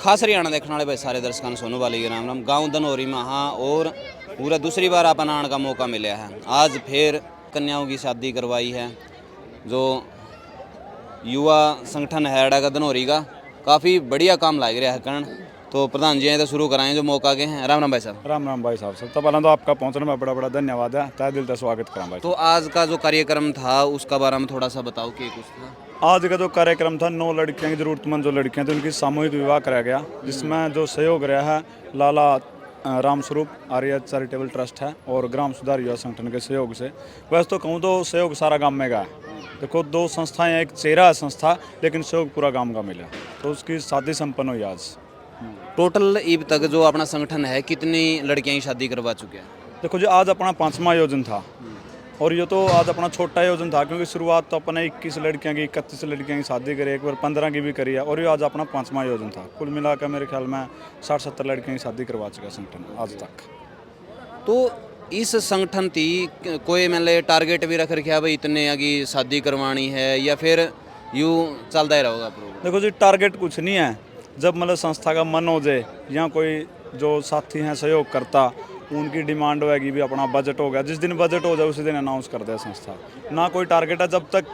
खास हरियाणा देखने वाले भाई सारे दर्शकों ने सोनू वाली के राम राम। गाँव धनौरी में हाँ और पूरा दूसरी बार अपन आने का मौका मिला है। आज फिर कन्याओं की शादी करवाई है। जो युवा संगठन है का धनौरी का काफ़ी बढ़िया काम लग रहा है करण। तो प्रधान जी तो शुरू कराएं जो मौका के हैं। राम राम भाई साहब। राम राम भाई साहब। सबसे पहले तो आपका पहुंचने में बड़ा बड़ा धन्यवाद है। तहे दिल से स्वागत करा भाई। तो आज का जो कार्यक्रम था उसका बारे में थोड़ा सा बताओ कि कुछ था। आज का जो कार्यक्रम था 9 लड़कियों की जरूरतमंद जो लड़कियां थी उनकी सामूहिक विवाह कराया गया, जिसमें जो सहयोग रहा है लाला रामस्वरूप आर्य चैरिटेबल ट्रस्ट है और ग्राम सुधार युवा संगठन के सहयोग से। वैसे तो कहूँ तो सहयोग सारा गांव में का है। देखो 2 संस्थाएं, एक चेहरा है संस्था, लेकिन सहयोग पूरा गांव का मिला, तो उसकी शादी संपन्न हुई आज। टोटल अब तक जो अपना संगठन है कितनी लड़कियां की शादी करवा चुके हैं? देखो जी, आज अपना 5वां आयोजन था और ये तो आज अपना छोटा आयोजन था, क्योंकि शुरुआत तो अपने 21 लड़कियां की 31 लड़कियां की शादी करी, एक बार 15 की भी करी है और ये आज अपना 5वां आयोजन था। कुल मिलाकर मेरे ख्याल में 60-70 लड़कियां की शादी करवा चुका संगठन आज तक। तो इस संगठन थी कोई मतलब टारगेट भी रख रखा है भाई इतने की शादी करवानी है या फिर यूँ चलता ही रहेगा प्रोग्राम? देखो जी, टारगेट कुछ नहीं है। जब मतलब संस्था का मन हो जाए या कोई जो साथी हैं सहयोग करता, उनकी डिमांड होगी भी अपना बजट हो गया, जिस दिन बजट हो जाए उसी दिन अनाउंस कर दे संस्था। ना कोई टारगेट है, जब तक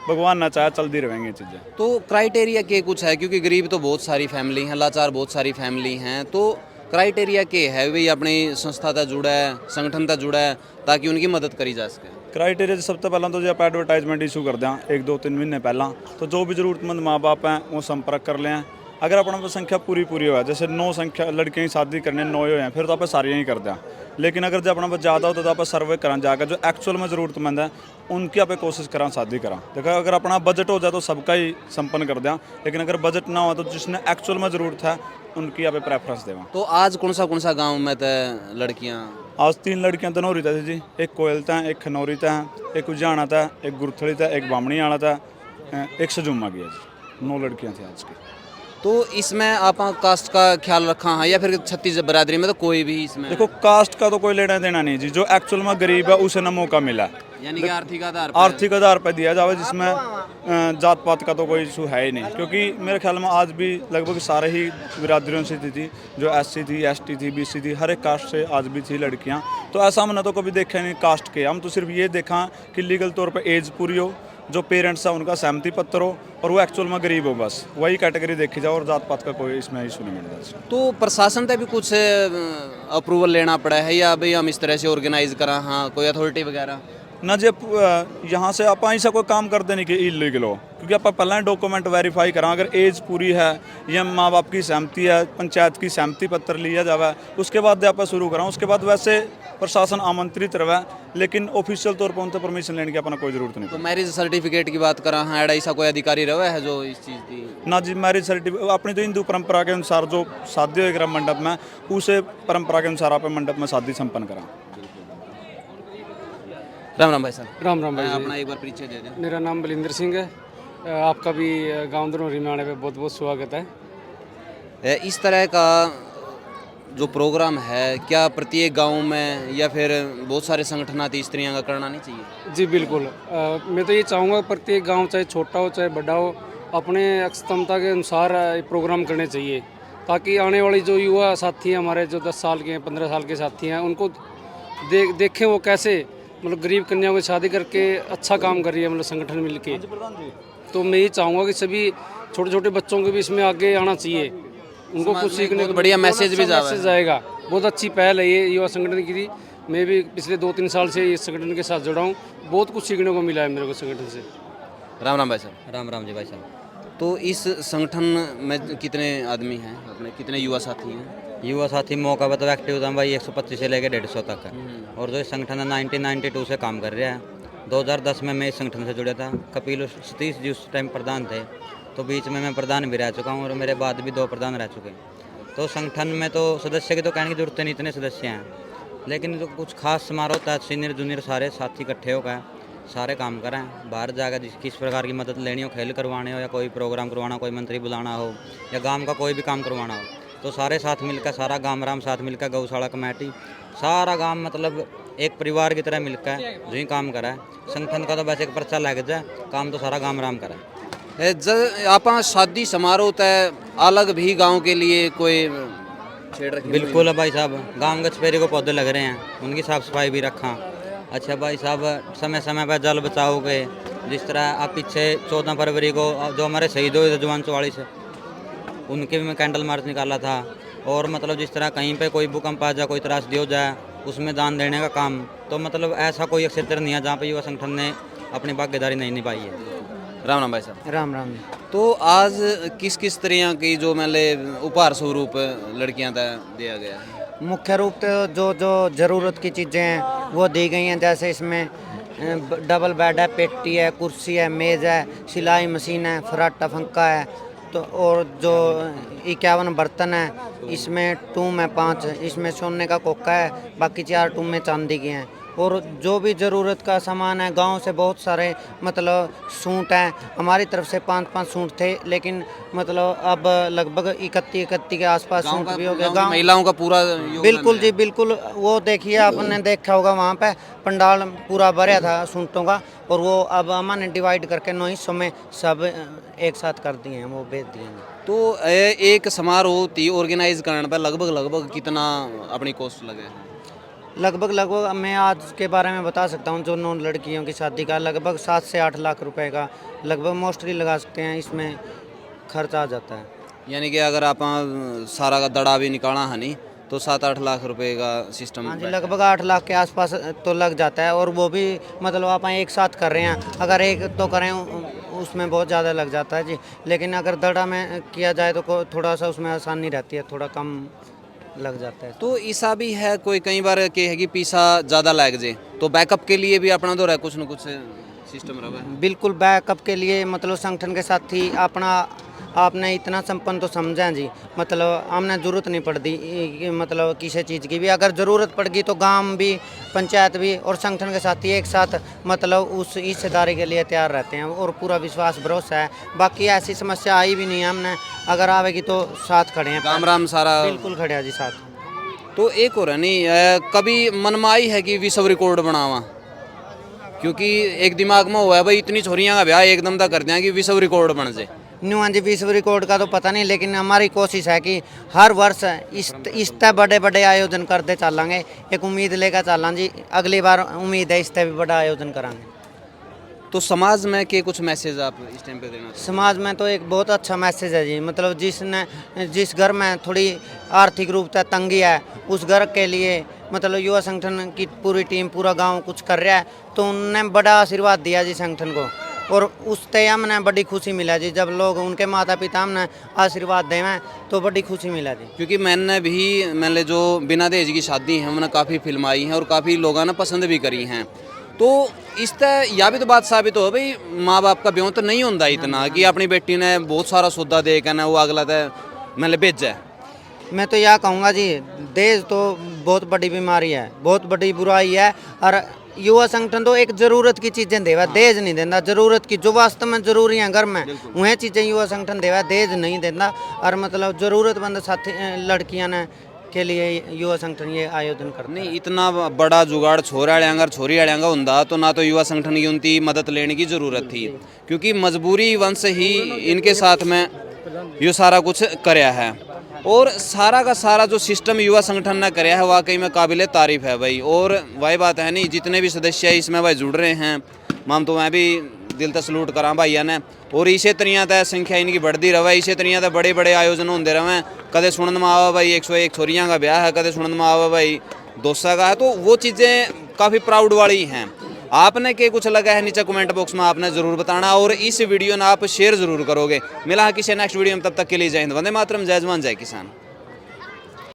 भगवान ना चाहे चलती रहेंगी चीज़ें। तो क्राइटेरिया के कुछ है क्योंकि गरीब तो बहुत सारी फैमिली हैं, लाचार बहुत सारी फैमिली हैं, तो क्राइटेरिया के है भाई अपनी संस्था तक जुड़ा है, संगठन तक जुड़ा है ताकि उनकी मदद करी जा सके? क्राइटेरिया सबसे पहला तो जो आप एडवर्टाइजमेंट इशू कर दें 1-2-3 महीने पहला, तो जो भी जरूरतमंद माँ बाप हैं वो संपर्क कर लें। अगर अपना संख्या पूरी हो है, जैसे 9 संख्या लड़कियां की शादी करने 9 हो हैं, फिर तो आप सारियाँ ही कर दें। लेकिन अगर जब अपना ज़्यादा हो तो आप सर्वे करा जाकर जो एक्चुअल में ज़रूरतमंद है उनकी आप कोशिश करा शादी करा। देखो अगर अपना बजट हो जाए तो सबका ही संपन्न कर दें, लेकिन अगर बजट ना हो तो जिसने एक्चुअल में ज़रूरत है उनकी आप प्रेफरेंस देवा। तो आज कौन सा गाँव में तो लड़कियाँ? आज 3 लड़कियां धनौरी थी जी, एक कोयल था, एक खनौरी था, एक उजाना था, एक गुरथड़ी था, एक बामणी आना था, एक सजुमा की है जी। 9 लड़कियां थी आज की। तो इसमें आप कास्ट का ख्याल रखा है या फिर छत्तीस बरादरी में तो कोई भी इसमें? देखो कास्ट का तो कोई लेना देना नहीं जी, जो एक्चुअल में गरीब है उसे ना मौका मिला, यानी कि आर्थिक आधार पर दिया जावे, जिसमें जात पात का तो कोई इशू है ही नहीं। क्योंकि मेरे ख्याल में आज भी लगभग सारे ही बिरादरियों से थी, जो SC थी, ST थी, BC थी, हर एक कास्ट से आज भी थी लड़कियां। तो ऐसा हमने तो कभी देखा नहीं कास्ट के, हम तो सिर्फ ये देखा कि लीगल तौर पर एज पूरी हो, जो पेरेंट्स है उनका सहमति पत्र हो और वो एक्चुअल में गरीब हो, बस वही कैटेगरी देखी जाए और जात पात का कोई इसमें इशू नहीं मिलता। तो प्रशासन तक भी कुछ अप्रूवल लेना पड़ा है या भाई हम इस तरह से ऑर्गेनाइज करा? हाँ, कोई अथॉरिटी वगैरह ना जब यहाँ से आप ऐसा कोई काम करते नहीं कि इलीगल हो, क्योंकि आप पहले डॉक्यूमेंट वेरीफाई करा, अगर एज पूरी है या माँ बाप की सहमति है, पंचायत की सहमति पत्र लिया जाए, उसके बाद आप शुरू करा। उसके बाद वैसे प्रशासन आमंत्रित रहे, लेकिन ऑफिशियल तौर पर उनसे परमिशन लेने की अपना कोई जरूरत नहीं। तो मैरिज सर्टिफिकेट की बात करा, हाँ ऐसा कोई अधिकारी रहा है जो इस चीज़ की? ना जी, मैरिज सर्टिफिकेट अपनी तो हिंदू परंपरा के अनुसार जो शादी होगा मंडप में, उसे परंपरा के अनुसार आप मंडप में शादी संपन्न करा। राम राम भाई साहब। राम राम भाई। अपना एक बार परिचय दे दें। मेरा नाम बलिंदर सिंह है। आपका भी गाँव धनौरी में आने पे बहुत बहुत स्वागत है। इस तरह का जो प्रोग्राम है क्या प्रत्येक गांव में या फिर बहुत सारे संगठनाती स्त्रियां का करना नहीं चाहिए? जी बिल्कुल। मैं तो ये चाहूँगा प्रत्येक गांव, चाहे छोटा हो चाहे बड़ा हो, अपने क्षमता के अनुसार प्रोग्राम करने चाहिए, ताकि आने वाली जो युवा साथी हैं हमारे, जो 10 साल के हैं, 15 साल के साथी हैं, उनको देखें वो कैसे मतलब गरीब कन्याओं की शादी करके अच्छा काम कर रही है, मतलब संगठन मिल के। तो मैं ये चाहूँगा कि सभी छोटे छोटे बच्चों को भी इसमें आगे आना चाहिए, उनको कुछ सीखने को बढ़िया मैसेज भी जाएगा। बहुत अच्छी पहल है ये युवा संगठन की थी। मैं भी पिछले 2-3 साल से इस संगठन के साथ जुड़ा हूँ, बहुत कुछ सीखने को मिला है मेरे को संगठन से। राम राम भाई साहब। राम राम जी भाई साहब। तो इस संगठन में कितने आदमी हैं, अपने कितने युवा साथी हैं? युवा साथी मौका पर तो एक्टिव था भाई 125 से लेकर 150 तक है। और जो इस संगठन है 1992 से काम कर रहा है। 2010 में मैं इस संगठन से जुड़ा था। कपिल सतीश जी उस टाइम प्रधान थे, तो बीच में मैं प्रधान भी रह चुका हूँ और मेरे बाद भी 2 प्रधान रह चुके हैं। तो संगठन में तो सदस्य की तो कहने की जरूरत नहीं, इतने सदस्य हैं, लेकिन जो कुछ खास समारोह होता है, सीनियर जूनियर सारे साथी इकट्ठे होकर सारे काम करें। बाहर जाकर किस प्रकार की मदद लेनी हो, खेल करवाने हो या कोई प्रोग्राम करवाना, कोई मंत्री बुलाना हो या गांव का कोई भी काम करवाना हो, तो सारे साथ मिलकर, सारा गांव राम साथ मिलकर, गौशाला कमेटी, सारा गांव मतलब एक परिवार की तरह मिलकर जो ही काम करा है। संगठन का तो वैसे एक पर्चा लग जाए, काम तो सारा गांव राम करा है। जब आप शादी समारोह तय अलग भी गांव के लिए कोई छेड़ रखी? बिल्कुल है भाई साहब, गांव के छपेरे को पौधे लग रहे हैं, उनकी साफ सफाई भी रखा। अच्छा भाई साहब, समय समय पर जल बचाओ के, जिस तरह आप पीछे 14 फरवरी को जो हमारे शहीद हुए थे जवान 44, उनके भी मैं कैंडल मार्च निकाला था। और मतलब जिस तरह कहीं पे कोई भूकंप आ जाए, कोई त्रासदी हो जाए, उसमें दान देने का काम, तो मतलब ऐसा कोई क्षेत्र नहीं है जहाँ पे युवा संगठन ने अपनी भागीदारी नहीं निभाई है। राम राम भाई साहब। राम राम। तो आज किस किस तरह की जो मतलब उपहार स्वरूप लड़कियां दिया गया है? मुख्य रूप से जो जो ज़रूरत की चीज़ें हैं वो दी गई हैं। जैसे इसमें डबल बेड है, पेटी है, कुर्सी है, मेज़ है, सिलाई मशीन है, फराटा फंका है, तो और जो 51 बर्तन है, इसमें टूम है 5, इसमें सोने का कोका है, बाकी 4 टूम में चांदी के हैं। और जो भी ज़रूरत का सामान है, गांव से बहुत सारे मतलब सूट हैं, हमारी तरफ से 5-5 सूट थे, लेकिन मतलब अब लगभग 31 के आसपास सूट भी हो गए। गाँव महिलाओं का पूरा योगदान बिल्कुल है। जी बिल्कुल। वो देखिए आपने देखा होगा वहाँ पे पंडाल पूरा भरा था सूटों का, और वो अब हमने डिवाइड करके 9 हिस्सों में सब एक साथ कर दिए हैं, वो बेच दिए हैं। तो एक समारोह थी ऑर्गेनाइज करने पर लगभग कितना अपनी कॉस्ट लगे? लगभग मैं आज के बारे में बता सकता हूँ, जो 9 लड़कियों की शादी का लगभग 7 से 8 लाख रुपए का लगभग मोस्टली लगा सकते हैं, इसमें खर्च आ जाता है। यानी कि अगर आप सारा का दड़ा भी निकालना है नहीं तो 7-8 लाख रुपए का सिस्टम। हाँ जी, लगभग 8 लाख के आसपास तो लग जाता है, और वो भी मतलब आप एक साथ कर रहे हैं, अगर एक तो करें उसमें बहुत ज़्यादा लग जाता है जी, लेकिन अगर दड़ा में किया जाए तो थोड़ा सा उसमें आसानी रहती है, थोड़ा कम लग जाता है। तो ऐसा भी है कोई कई बार के है कि पैसा ज़्यादा लग जाए तो बैकअप के लिए भी अपना तो रहा कुछ न कुछ सिस्टम रहा है। बिल्कुल बैकअप के लिए मतलब संगठन के साथ ही अपना आपने इतना संपन्न तो समझा जी, मतलब हमने ज़रूरत नहीं पड़ती मतलब किसी चीज़ की भी, अगर ज़रूरत पड़गी तो गांव भी, पंचायत भी और संगठन के साथ ही एक साथ मतलब उस हिस्सेदारी के लिए तैयार रहते हैं, और पूरा विश्वास भरोसा है। बाकी ऐसी समस्या आई भी नहीं है, हमने अगर आवेगी तो साथ खड़े हैं, काम राम सारा बिल्कुल खड़े हैं जी साथ। तो एक और है नहीं कभी मन में आई है कि विश्व रिकॉर्ड बनावा, क्योंकि एक दिमाग में हुआ है भाई इतनी छोरियां का ब्याह एकदम तक कर दिया कि विश्व रिकॉर्ड बन जाए। न्यू हाँ जी, विश्व रिकॉर्ड का तो पता नहीं, लेकिन हमारी कोशिश है कि हर वर्ष इस तरह बड़े बड़े आयोजन करते चलेंगे। एक उम्मीद लेकर चलना जी, अगली बार उम्मीद है इस तरह भी बड़ा आयोजन कराएंगे। तो समाज में के कुछ मैसेज आप इस टाइम पे देना चाहते समाज में तो एक बहुत अच्छा मैसेज है जी, मतलब जिस घर में थोड़ी आर्थिक रूप से तंगी है, उस घर के लिए मतलब युवा संगठन की पूरी टीम, पूरा गांव कुछ कर रहा है, तो उनने बड़ा आशीर्वाद दिया जी संगठन को, और उससे हमने बड़ी खुशी मिला जी। जब लोग उनके माता पिता हमने आशीर्वाद देवें तो बड़ी खुशी मिला जी। क्योंकि मैंने जो बिना दहेज की शादी है हमने काफ़ी फिल्म आई हैं और काफ़ी लोगों ने पसंद भी करी हैं, तो इस तरह यह भी तो बात साबित हो भाई माँ बाप का ब्याह तो नहीं होता इतना कि अपनी बेटी ने बहुत सारा सौदा दे के ना वो अगला मैंने भेजा है। मैं तो यह कहूँगा जी, दहेज तो बहुत बड़ी बीमारी है, बहुत बड़ी बुराई है, और युवा संगठन तो एक ज़रूरत की चीज़ें देवा, दहेज नहीं देता। ज़रूरत की जो वास्तव में जरूरी हैं घर में वह चीज़ें युवा संगठन देवा, दहेज नहीं देता। और मतलब ज़रूरतमंद साथी लड़कियां ने के लिए युवा संगठन ये आयोजन करता है। नहीं इतना बड़ा जुगाड़ छोरा अड़ियांगा छोरी अड़ियांगा होंदा तो ना तो युवा संगठन की उनकी मदद लेने की ज़रूरत थी, क्योंकि मजबूरी वंश ही इनके साथ में ये सारा कुछ कराया है, और सारा का सारा जो सिस्टम युवा संगठन ने कराया है वाकई में काबिल तारीफ़ है भाई। और वही बात है नहीं, जितने भी सदस्य इसमें भाई जुड़ रहे हैं, माम तो मैं भी दिल से सलूट करा भाइया ने, और इसे तरीया तय संख्या इनकी बढ़ती रहे, इसे तरीया तय बड़े बड़े आयोजन होते रहे। कदे सुनन में आवा भाई 101 छोरियाँ का ब्याह है, कदे सुनन में आवा भाई 200 का है, तो वो चीज़ें काफ़ी प्राउड वाली हैं। आपने के कुछ लगा है नीचे कमेंट बॉक्स में आपने ज़रूर बताना, और इस वीडियो ने आप शेयर ज़रूर करोगे। मिला है किसी नेक्स्ट वीडियो में, तब तक के लिए जय हिंद, वंदे मातरम, जय जवान जय किसान।